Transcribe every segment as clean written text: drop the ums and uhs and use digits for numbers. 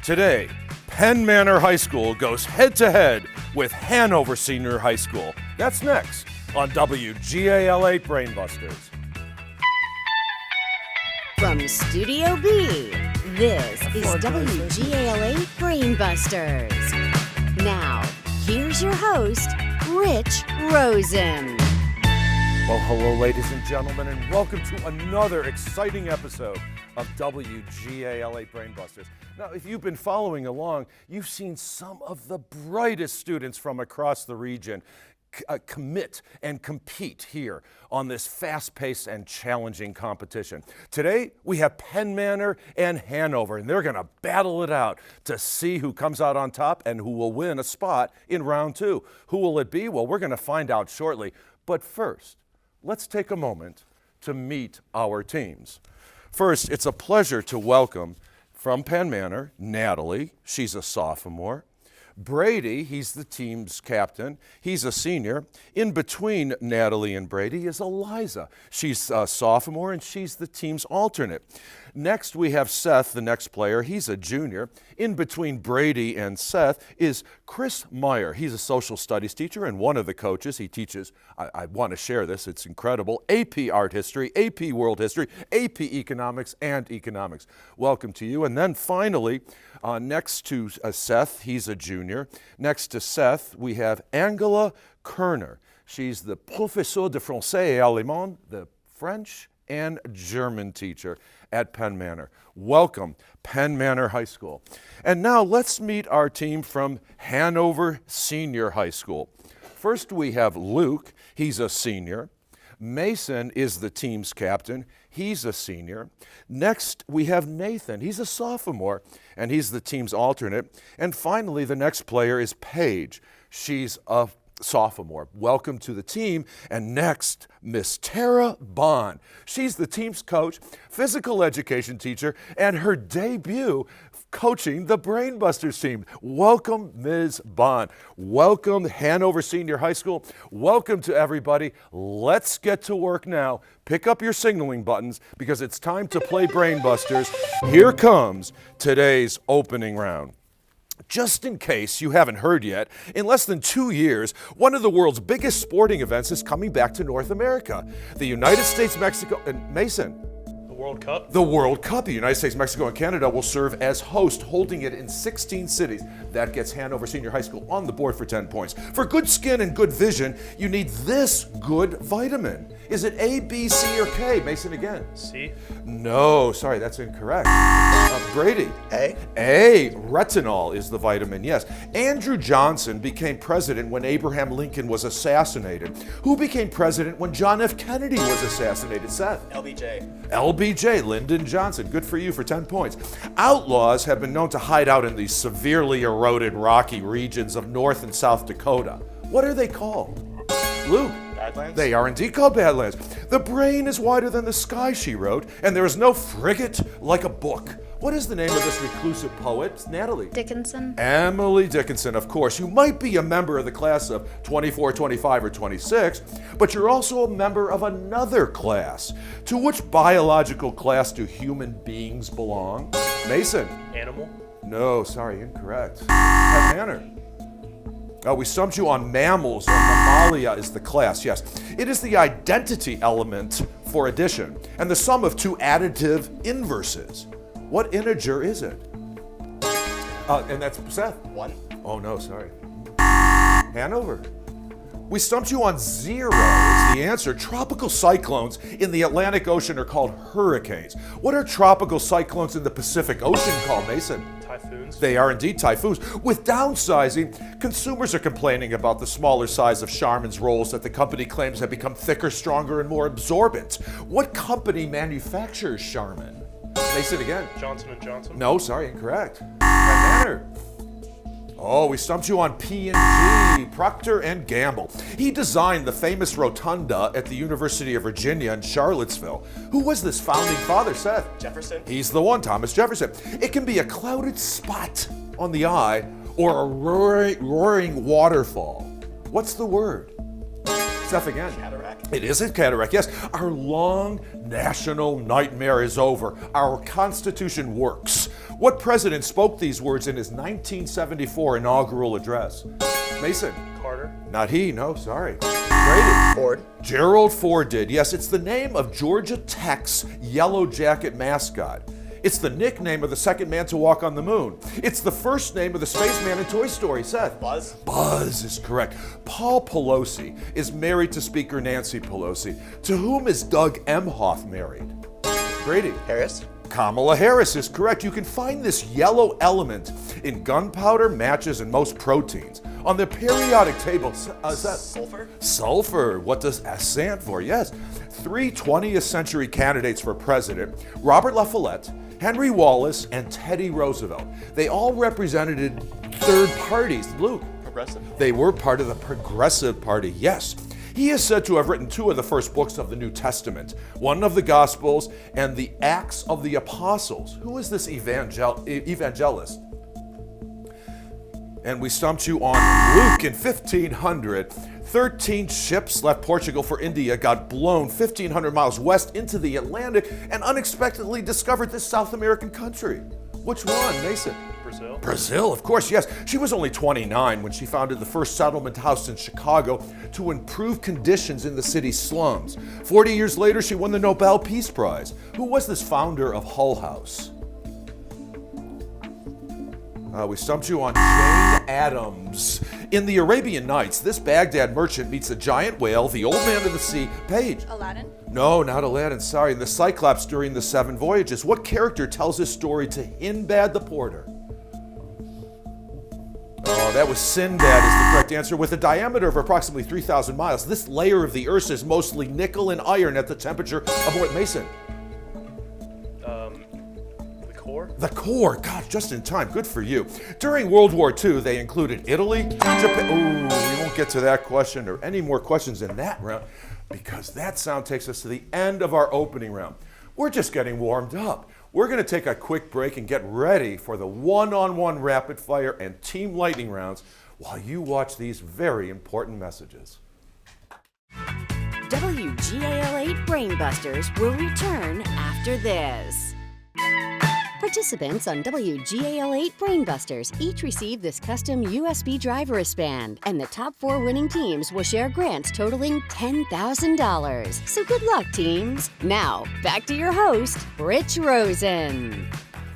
Today, Penn Manor High School goes head-to-head with Hanover Senior High School. That's next on WGAL8 Brainbusters. From Studio B, this is WGAL8 Brainbusters. Now, here's your host, Rich Rosen. Well, hello, ladies and gentlemen, and welcome to another exciting episode of WGAL8 Brainbusters. Now, if you've been following along, you've seen some of the brightest students from across the region commit and compete here on this fast-paced and challenging competition. Today, we have Penn Manor and Hanover, and they're going to battle it out to see who comes out on top and who will win a spot in round two. Who will it be? Well, we're going to find out shortly. But first, let's take a moment to meet our teams. First, it's a pleasure to welcome from Penn Manor, Natalie. She's a sophomore. Brady, he's the team's captain. He's a senior. In between Natalie and Brady is Eliza. She's a sophomore and she's the team's alternate. Next, we have Seth, the next player. He's a junior. In between Brady and Seth is Chris Meyer. He's a social studies teacher and one of the coaches. He teaches, I want to share this, it's incredible, AP Art History, AP World History, AP Economics, and Economics. Welcome to you. And then finally, next to Seth, he's a junior. Next to Seth, we have Angela Kerner. She's the Professeur de Français et Allemand, the French and German teacher at Penn Manor. Welcome, Penn Manor High School. And now let's meet our team from Hanover Senior High School. First we have Luke, he's a senior. Mason is the team's captain, he's a senior. Next we have Nathan, he's a sophomore, and he's the team's alternate. And finally the next player is Paige, she's a sophomore. Welcome to the team. And next, Miss Tara Bond. She's the team's coach, physical education teacher, and her debut coaching the Brainbusters team. Welcome, Ms. Bond. Welcome, Hanover Senior High School. Welcome to everybody. Let's get to work now. Pick up your signaling buttons because it's time to play Brainbusters. Here comes today's opening round. Just in case you haven't heard yet, in less than 2 years, one of the world's biggest sporting events is coming back to North America. The United States, Mexico, and Mason. The World Cup? The World Cup. The United States, Mexico, and Canada will serve as host, holding it in 16 cities. That gets Hanover Senior High School on the board for 10 points. For good skin and good vision, you need this good vitamin. Is it A, B, C, or K? Mason again. C? No, sorry, that's incorrect. Brady. A? A. Retinol is the vitamin, yes. Andrew Johnson became president when Abraham Lincoln was assassinated. Who became president when John F. Kennedy was assassinated? Seth? LBJ. LBJ, Lyndon Johnson. Good for you for 10 points. Outlaws have been known to hide out in these severely eroded rocky regions of North and South Dakota. What are they called? Luke? Badlands? They are indeed called Badlands. The brain is wider than the sky, she wrote, and there is no frigate like a book. What is the name of this reclusive poet? Natalie? Dickinson. Emily Dickinson, of course. You might be a member of the class of 24, 25, or 26, but you're also a member of another class. To which biological class do human beings belong? Mason? Animal. No, sorry, incorrect. Penn Manor. Oh, we stumped you on mammals, or mammalia is the class, yes. It is the identity element for addition, and the sum of two additive inverses. What integer is it? And that's Seth. 1. Oh no, sorry. Hanover. We stumped you on 0 is the answer. Tropical cyclones in the Atlantic Ocean are called hurricanes. What are tropical cyclones in the Pacific Ocean called, Mason? Typhoons. They are indeed typhoons. With downsizing, consumers are complaining about the smaller size of Charmin's rolls that the company claims have become thicker, stronger, and more absorbent. What company manufactures Charmin? Mason again. Johnson & Johnson. No, sorry, incorrect. Penn Manor. Oh, we stumped you on P&G, Procter & Gamble. He designed the famous rotunda at the University of Virginia in Charlottesville. Who was this founding father, Seth? Jefferson. He's the one, Thomas Jefferson. It can be a clouded spot on the eye or a roaring waterfall. What's the word? Seth again. Cataract. It is a cataract, yes. Our long national nightmare is over. Our Constitution works. What president spoke these words in his 1974 inaugural address? Mason. Carter. Not he, no, sorry. Brady. Ford. Gerald Ford did. Yes, it's the name of Georgia Tech's Yellow Jacket mascot. It's the nickname of the second man to walk on the moon. It's the first name of the spaceman in Toy Story. Seth. Buzz. Buzz is correct. Paul Pelosi is married to Speaker Nancy Pelosi. To whom is Doug Emhoff married? Brady. Harris. Kamala Harris is correct. You can find this yellow element in gunpowder, matches, and most proteins. On the periodic table, Sulfur. Sulfur. What does S stand for? Yes. 3 20th century candidates for president: Robert La Follette, Henry Wallace, and Teddy Roosevelt. They all represented third parties. Luke. Progressive. They were part of the Progressive Party, yes. He is said to have written 2 of the first books of the New Testament, one of the Gospels and the Acts of the Apostles. Who is this evangelist? And we stumped you on Luke. In 1500, 13 ships left Portugal for India, got blown 1,500 miles west into the Atlantic, and unexpectedly discovered this South American country. Which one, Mason? Brazil. Brazil, of course, yes. She was only 29 when she founded the first settlement house in Chicago to improve conditions in the city's slums. 40 years later, she won the Nobel Peace Prize. Who was this founder of Hull House? We stumped you on Jane Addams. In the Arabian Nights, this Baghdad merchant meets a giant whale, the old man of the sea, Paige. Aladdin? No, not Aladdin, sorry. The Cyclops during the 7 voyages. What character tells this story to Hindbad the porter? Oh, that was Sinbad is the correct answer. With a diameter of approximately 3,000 miles, this layer of the Earth is mostly nickel and iron at the temperature of what, Mason? The core. The core. God, just in time. Good for you. During World War II, they included Italy, Japan. Ooh, we won't get to that question or any more questions in that round because that sound takes us to the end of our opening round. We're just getting warmed up. We're going to take a quick break and get ready for the one-on-one rapid fire and team lightning rounds while you watch these very important messages. WGAL 8 Brainbusters will return after this. Participants on WGAL 8 Brainbusters each receive this custom USB drive wristband, and the top 4 winning teams will share grants totaling $10,000. So good luck, teams. Now, back to your host, Rich Rosen.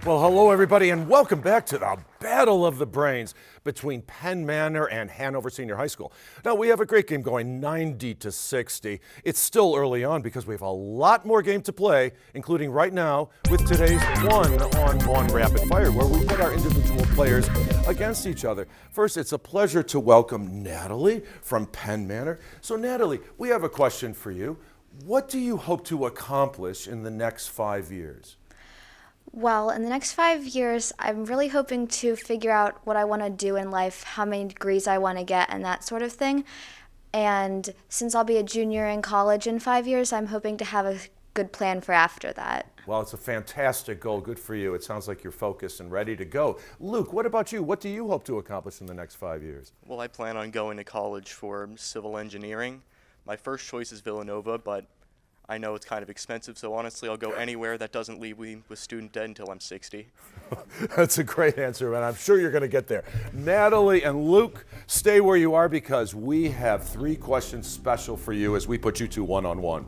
Well, hello, everybody, and welcome back to the Battle of the Brains between Penn Manor and Hanover Senior High School. Now, we have a great game going 90-60. It's still early on because we have a lot more game to play, including right now with today's one-on-one rapid fire, where we put our individual players against each other. First, it's a pleasure to welcome Natalie from Penn Manor. So, Natalie, we have a question for you. What do you hope to accomplish in the next 5 years? Well, in the next 5 years, I'm really hoping to figure out what I want to do in life, how many degrees I want to get, and that sort of thing. And since I'll be a junior in college in 5 years, I'm hoping to have a good plan for after that. Well, it's a fantastic goal. Good for you. It sounds like you're focused and ready to go. Luke, what about you? What do you hope to accomplish in the next 5 years? Well, I plan on going to college for civil engineering. My first choice is Villanova, but I know it's kind of expensive, so honestly, I'll go anywhere that doesn't leave me with student debt until I'm 60. That's a great answer, and I'm sure you're going to get there. Natalie and Luke, stay where you are because we have 3 questions special for you as we put you two one-on-one.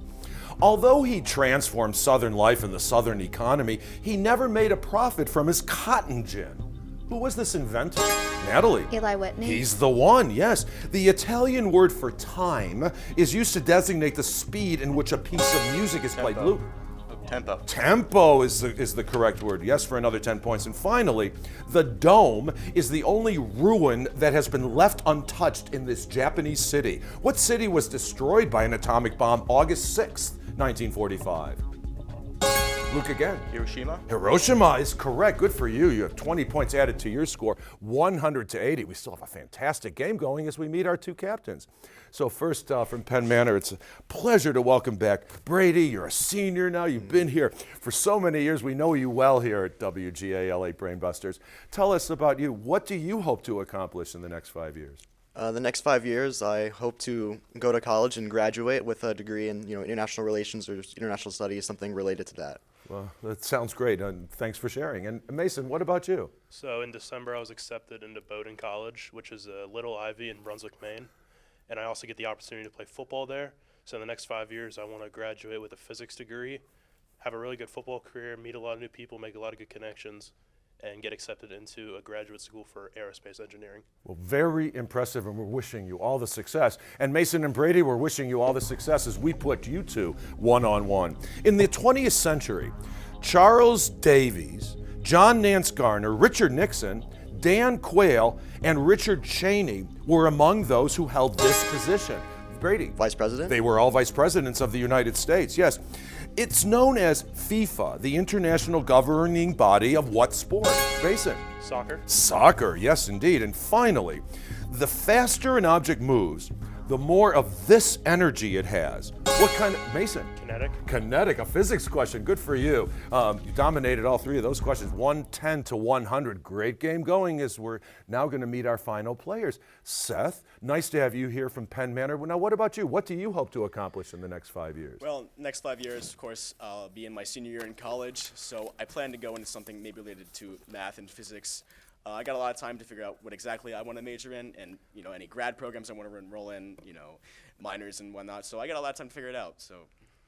Although he transformed Southern life and the Southern economy, he never made a profit from his cotton gin. Who was this inventor? Natalie. Eli Whitney. He's the one, yes. The Italian word for time is used to designate the speed in which a piece of music is played. Luke. Tempo. Tempo is the correct word. Yes, for another 10 points. And finally, the Dome is the only ruin that has been left untouched in this Japanese city. What city was destroyed by an atomic bomb August 6th, 1945? Luke again. Hiroshima. Hiroshima is correct. Good for you. You have 20 points added to your score, 100-80. We still have a fantastic game going as we meet our 2 captains. So first from Penn Manor, it's a pleasure to welcome back Brady. You're a senior now. You've been here for so many years. We know you well here at WGAL 8 Brainbusters. Tell us about you. What do you hope to accomplish in the next 5 years? The next 5 years, I hope to go to college and graduate with a degree in international relations or international studies, something related to that. Well, that sounds great, and thanks for sharing. And Mason, what about you? So in December, I was accepted into Bowdoin College, which is a little Ivy in Brunswick, Maine. And I also get the opportunity to play football there. So in the next 5 years, I want to graduate with a physics degree, have a really good football career, meet a lot of new people, make a lot of good connections, and get accepted into a graduate school for aerospace engineering. Well, very impressive, and we're wishing you all the success. And Mason and Brady, we're wishing you all the success as we put you two one-on-one. In the 20th century, Charles Davies, John Nance Garner, Richard Nixon, Dan Quayle, and Richard Cheney were among those who held this position. Brady. Vice President? They were all vice presidents of the United States, yes. It's known as FIFA, the international governing body of what sport? Mason? Soccer. Soccer, yes indeed. And finally, the faster an object moves, the more of this energy it has. What kind of, Mason? Kinetic. Kinetic, a physics question, good for you. You dominated all three of those questions, 110 to 100. Great game going as we're now gonna meet our final players. Seth, nice to have you here from Penn Manor. Now what about you? What do you hope to accomplish in the next 5 years? Well, next 5 years, of course, I'll be in my senior year in college, so I plan to go into something maybe related to math and physics. I got a lot of time to figure out what exactly I want to major in, and any grad programs I want to enroll in, minors and whatnot. So I got a lot of time to figure it out. So.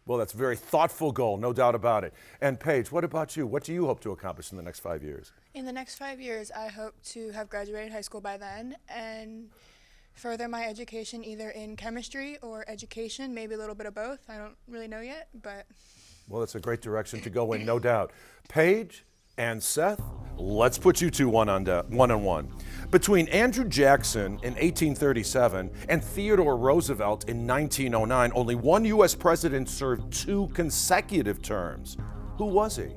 Well, that's a very thoughtful goal, no doubt about it. And Paige, what about you? What do you hope to accomplish in the next 5 years? In the next 5 years, I hope to have graduated high school by then and further my education either in chemistry or education, maybe a little bit of both. I don't really know yet, but. Well, that's a great direction to go in, no doubt. Paige and Seth, let's put you two one-on-one. Between Andrew Jackson in 1837 and Theodore Roosevelt in 1909, only one U.S. president served 2 consecutive terms. Who was he?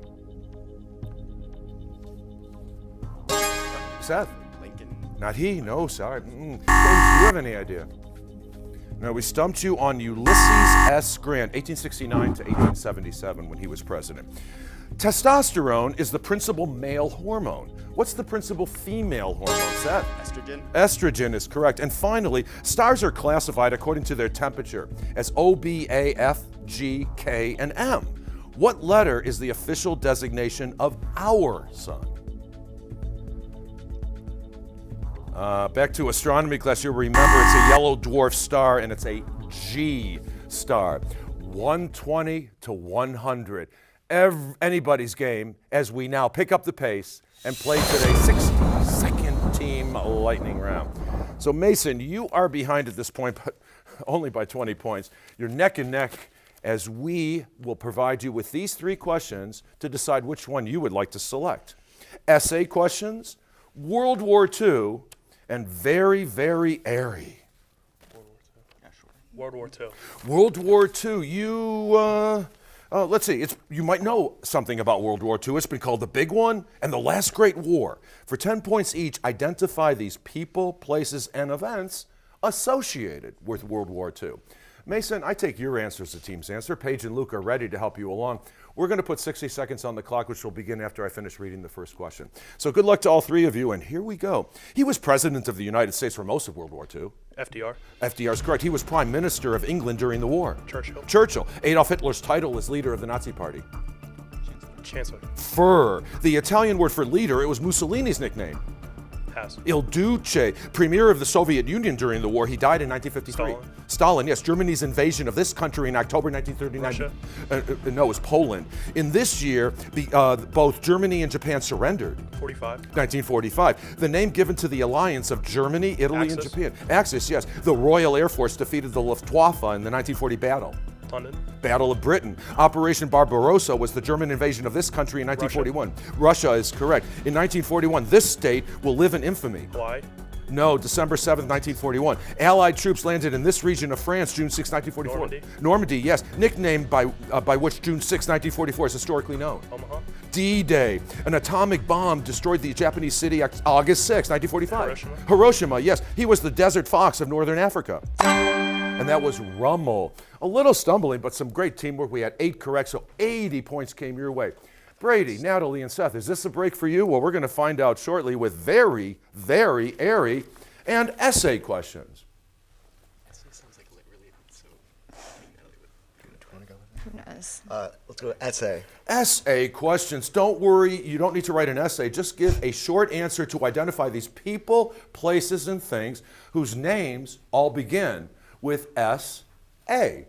Seth? Lincoln. Not he, no, sorry. James, do you have any idea? No, we stumped you on Ulysses S. Grant, 1869 to 1877 when he was president. Testosterone is the principal male hormone. What's the principal female hormone, Seth? Estrogen. Estrogen is correct. And finally, stars are classified according to their temperature as O, B, A, F, G, K, and M. What letter is the official designation of our sun? Back to astronomy class, you'll remember it's a yellow dwarf star and it's a G star. 120 to 100. Anybody's game as we now pick up the pace and play today's 60-second team lightning round. So Mason, you are behind at this point, but only by 20 points. You're neck and neck as we will provide you with these 3 questions to decide which one you would like to select. Essay questions, World War II, and very, very airy. World War II. World War II, you, let's see, you might know something about World War II. It's been called the Big One and the Last Great War. For 10 points each, identify these people, places, and events associated with World War II. Mason, I take your answer as the team's answer. Paige and Luke are ready to help you along. We're going to put 60 seconds on the clock, which will begin after I finish reading the first question. So good luck to all 3 of you, and here we go. He was president of the United States for most of World War II. FDR. FDR is correct. He was prime minister of England during the war. Churchill. Churchill. Adolf Hitler's title as leader of the Nazi Party. Chancellor. Fur. The Italian word for leader, it was Mussolini's nickname. Pass. Il Duce, premier of the Soviet Union during the war. He died in 1953. Stalin, yes. Germany's invasion of this country in October 1939. Russia? No, it was Poland. In this year, both Germany and Japan surrendered. 1945. The name given to the alliance of Germany, Italy, and Axis. Japan. Axis, yes. The Royal Air Force defeated the Luftwaffe in the 1940 battle. London. Battle of Britain. Operation Barbarossa was the German invasion of this country in 1941. Russia is correct. In 1941, this state will live in infamy. Hawaii. No, December 7th, 1941. Allied troops landed in this region of France, June 6, 1944. Normandy. Normandy, yes. Nicknamed by which June 6, 1944 is historically known. Omaha. D-Day. An atomic bomb destroyed the Japanese city August 6, 1945. Hiroshima. Yes. He was the desert fox of northern Africa. And that was Rommel. A little stumbling, but some great teamwork. We had 8 correct, so 80 points came your way. Brady, Natalie, and Seth, is this a break for you? Well, we're going to find out shortly with very, very airy and essay questions. Who knows? is. Let's go essay. Essay questions. Don't worry, you don't need to write an essay. Just give a short answer to identify these people, places, and things whose names all begin with S-A.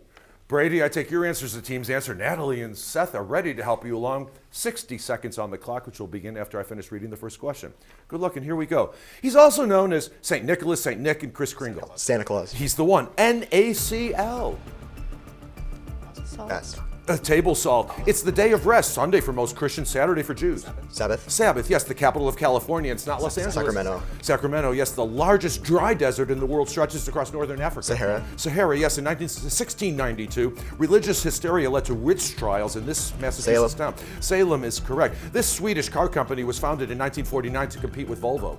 Brady, I take your answers the team's answer. Natalie and Seth are ready to help you along. 60 seconds on the clock, which will begin after I finish reading the first question. Good luck, and here we go. He's also known as St. Nicholas, St. Nick, and Kris Kringle. Santa Claus. He's the one. N-A-C-L. Salt. S. Table salt. It's the day of rest. Sunday for most Christians, Saturday for Jews. Sabbath. Sabbath, yes, the capital of California. It's not Los Angeles. Sacramento. Sacramento, yes, the largest dry desert in the world stretches across northern Africa. Sahara. Sahara, yes, in 1692, religious hysteria led to witch trials in this Massachusetts town. Salem is correct. This Swedish car company was founded in 1949 to compete with Volvo.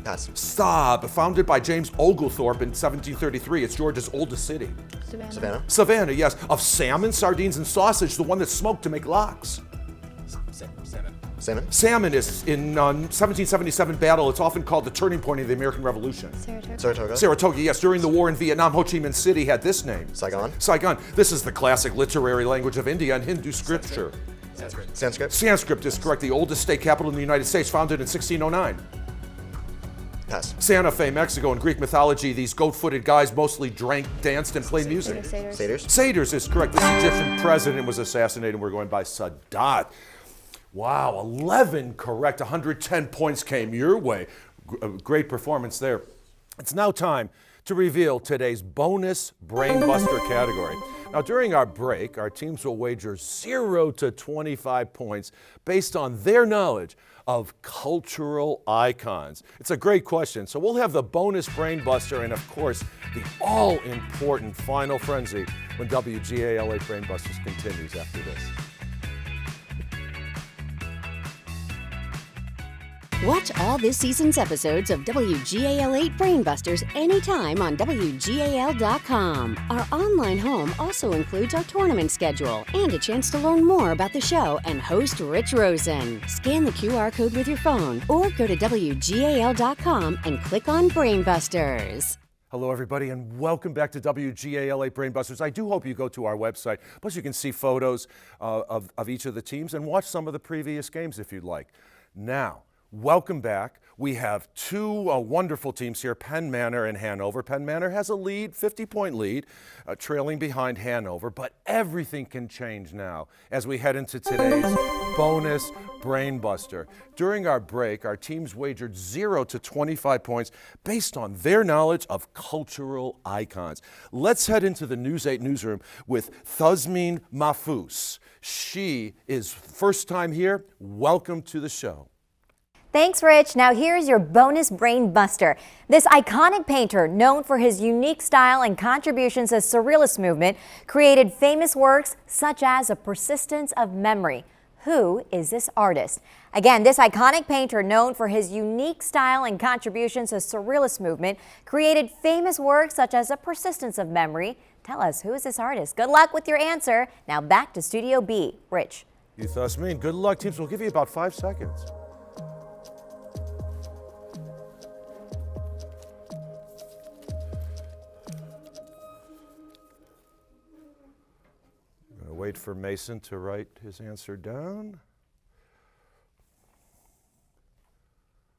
Pass. Saab, founded by James Oglethorpe in 1733. It's Georgia's oldest city. Savannah. Savannah, yes, of salmon, sardines, and sausage, the one that's smoked to make lox. Salmon. Salmon is in 1777 battle. It's often called the turning point of the American Revolution. Saratoga. Saratoga, yes. During the war in Vietnam, Ho Chi Minh City had this name. Saigon. Saigon. This is the classic literary language of India and Hindu scripture. Sanskrit. Sanskrit is correct. The oldest state capital in the United States, founded in 1609. Pass. Santa Fe, Mexico. In Greek mythology, these goat-footed guys mostly drank, danced, and played music. Satyrs. Satyrs is correct. This Egyptian president was assassinated. We're going by Sadat. Wow, 11 correct. 110 points came your way. Great performance there. It's now time to reveal today's bonus Brainbuster category. Now, during our break, our teams will wager 0 to 25 points based on their knowledge of cultural icons. It's a great question. So we'll have the bonus Brainbuster and, of course, the all-important Final Frenzy when WGA-LA Brainbusters continues after this. Watch all this season's episodes of WGAL8 Brainbusters anytime on WGAL.com. Our online home also includes our tournament schedule and a chance to learn more about the show and host Rich Rosen. Scan the QR code with your phone or go to WGAL.com and click on Brainbusters. Hello, everybody, and welcome back to WGA-LA Brainbusters. I do hope you go to our website. Plus, you can see photos of each of the teams and watch some of the previous games if you'd like. Now, welcome back. We have two wonderful teams here, Penn Manor and Hanover. Penn Manor has a lead, 50-point lead, trailing behind Hanover, but everything can change now as we head into today's bonus Brainbuster. During our break, our teams wagered 0 to 25 points based on their knowledge of cultural icons. Let's head into the News 8 newsroom with Thusmeen Mahfouz. She is first time here. Welcome to the show. Thanks, Rich. Now here's your bonus brain buster. This iconic painter, known for his unique style and contributions to the Surrealist movement, created famous works such as A Persistence of Memory. Who is this artist? Again, this iconic painter, known for his unique style and contributions to the Surrealist movement, created famous works such as A Persistence of Memory. Tell us, who is this artist? Good luck with your answer. Now back to Studio B. Rich. You Thusmeen, good luck, teams. We'll give you about 5 seconds. Wait for Mason to write his answer down.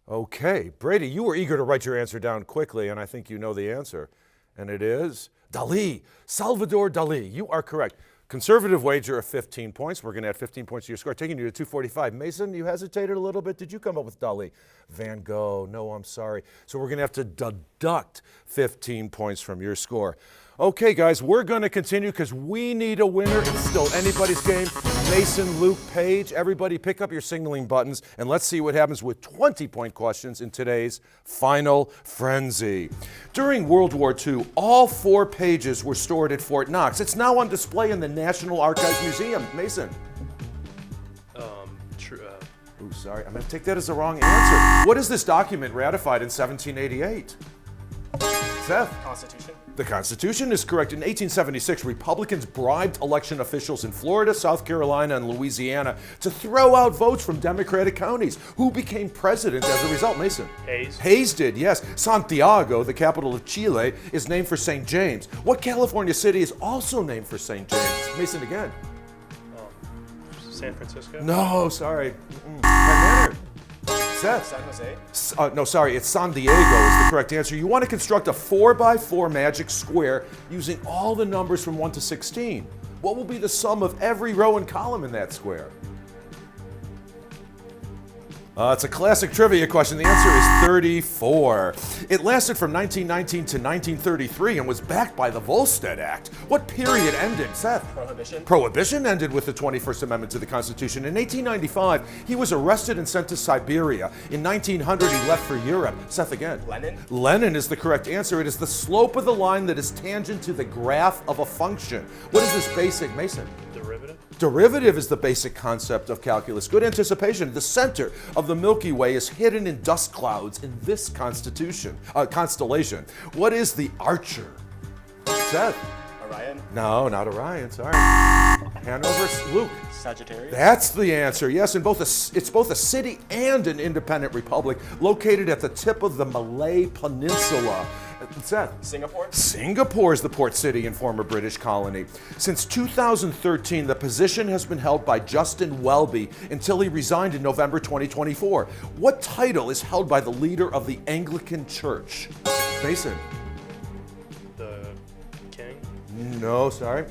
Okay, Brady, you were eager to write your answer down quickly, and I think you know the answer. And it is Dali, Salvador Dali. You are correct. Conservative wager of 15 points. We're going to add 15 points to your score, taking you to 245. Mason, you hesitated a little bit. Did you come up with Dali? Van Gogh. No, I'm sorry. So we're going to have to deduct 15 points from your score. Okay, guys, we're going to continue because we need a winner. It's still anybody's game. Mason, Luke, Paige, everybody pick up your signaling buttons, and let's see what happens with 20-point questions in today's Final Frenzy. During World War II, all 4 pages were stored at Fort Knox. It's now on display in the National Archives Museum. Mason. Ooh, sorry, I'm going to take that as the wrong answer. What is this document ratified in 1788? Seth. Constitution. The Constitution is correct. In 1876, Republicans bribed election officials in Florida, South Carolina, and Louisiana to throw out votes from Democratic counties. Who became president as a result, Mason? Hayes. Hayes did, yes. Santiago, the capital of Chile, is named for St. James. What California city is also named for St. James? Mason again. San Francisco. No, sorry. Penn Manor. Seth. San Jose. No, sorry, it's San Diego is the correct answer. You want to construct a 4x4 magic square using all the numbers from 1 to 16. What will be the sum of every row and column in that square? It's a classic trivia question. The answer is 34. It lasted from 1919 to 1933 and was backed by the Volstead Act. What period ended, Seth? Prohibition. Prohibition ended with the 21st Amendment to the Constitution. In 1895, he was arrested and sent to Siberia. In 1900, he left for Europe. Seth again. Lenin. Lenin is the correct answer. It is the slope of the line that is tangent to the graph of a function. What is this basic, Mason? Derivative. Derivative is the basic concept of calculus. Good anticipation. The center of the Milky Way is hidden in dust clouds in this constellation. What is the Archer? Seth? Orion. No, not Orion. Sorry. Hanover. Luke. Sagittarius. That's the answer. Yes, it's both a city and an independent republic located at the tip of the Malay Peninsula. Seth? Singapore. Singapore is the port city and former British colony. Since 2013, the position has been held by Justin Welby until he resigned in November 2024. What title is held by the leader of the Anglican Church? Mason? The king. No, sorry.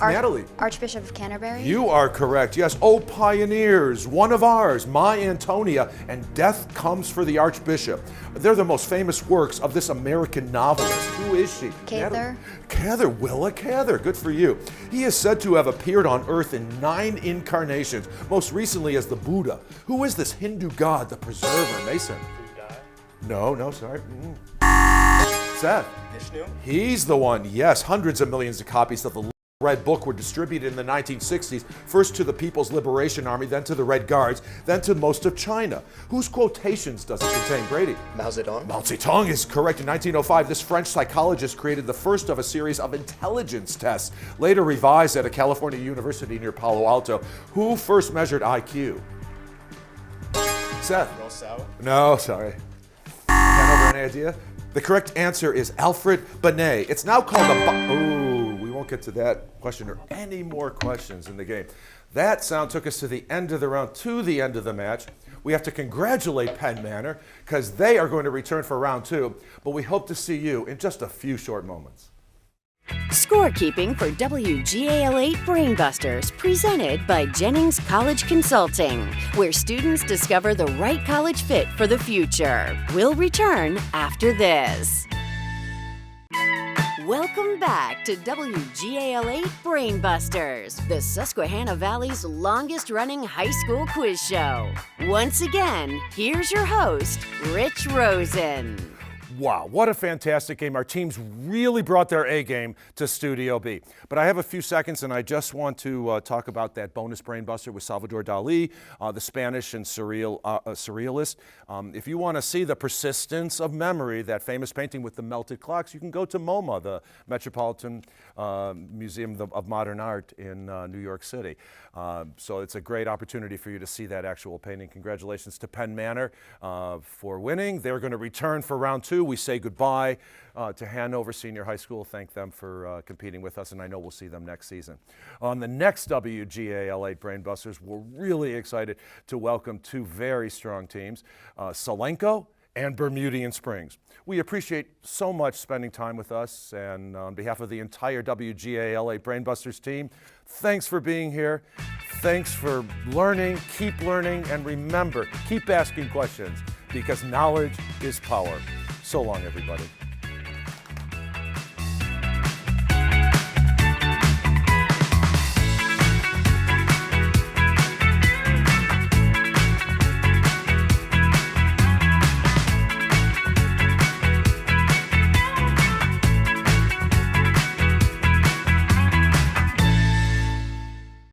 Natalie. Archbishop of Canterbury. You are correct. Yes. Oh, pioneers, one of ours, My Antonia, and Death Comes for the Archbishop. They're the most famous works of this American novelist. Who is she? Cather. Cather, Willa Cather. Good for you. He is said to have appeared on Earth in 9 incarnations, most recently as the Buddha. Who is this Hindu god, the preserver, Mason? Who died? No, sorry. Seth. Vishnu. He's the one. Yes, hundreds of millions of copies of the Red Book were distributed in the 1960s, first to the People's Liberation Army, then to the Red Guards, then to most of China. Whose quotations does it contain, Brady? Mao Zedong. Mao Zedong is correct. In 1905, this French psychologist created the first of a series of intelligence tests, later revised at a California university near Palo Alto. Who first measured IQ? Seth? Rousseau. No, sorry. Hanover, any idea? The correct answer is Alfred Binet. It's now called we won't get to that question or any more questions in the game. That sound took us to the end of the round, to the end of the match. We have to congratulate Penn Manor because they are going to return for round 2, but we hope to see you in just a few short moments. Scorekeeping for WGAL8 Brainbusters, presented by Jennings College Consulting, where students discover the right college fit for the future. We'll return after this. Welcome back to WGAL8 Brainbusters, the Susquehanna Valley's longest-running high school quiz show. Once again, here's your host, Rich Rosen. Wow, what a fantastic game. Our teams really brought their A game to Studio B. But I have a few seconds, and I just want to talk about that bonus brainbuster with Salvador Dali, the Spanish and surrealist. If you want to see the persistence of memory, that famous painting with the melted clocks, you can go to MoMA, the Metropolitan Museum of Modern Art in New York City. So it's a great opportunity for you to see that actual painting. Congratulations to Penn Manor for winning. They're going to return for round 2. We say goodbye to Hanover Senior High School. Thank them for competing with us, and I know we'll see them next season. On the next WGAL8 Brainbusters, we're really excited to welcome 2 very strong teams, Solenko and Bermudian Springs. We appreciate so much spending time with us, and on behalf of the entire WGAL8 Brainbusters team, thanks for being here. Thanks for learning, keep learning, and remember, keep asking questions, because knowledge is power. So long, everybody.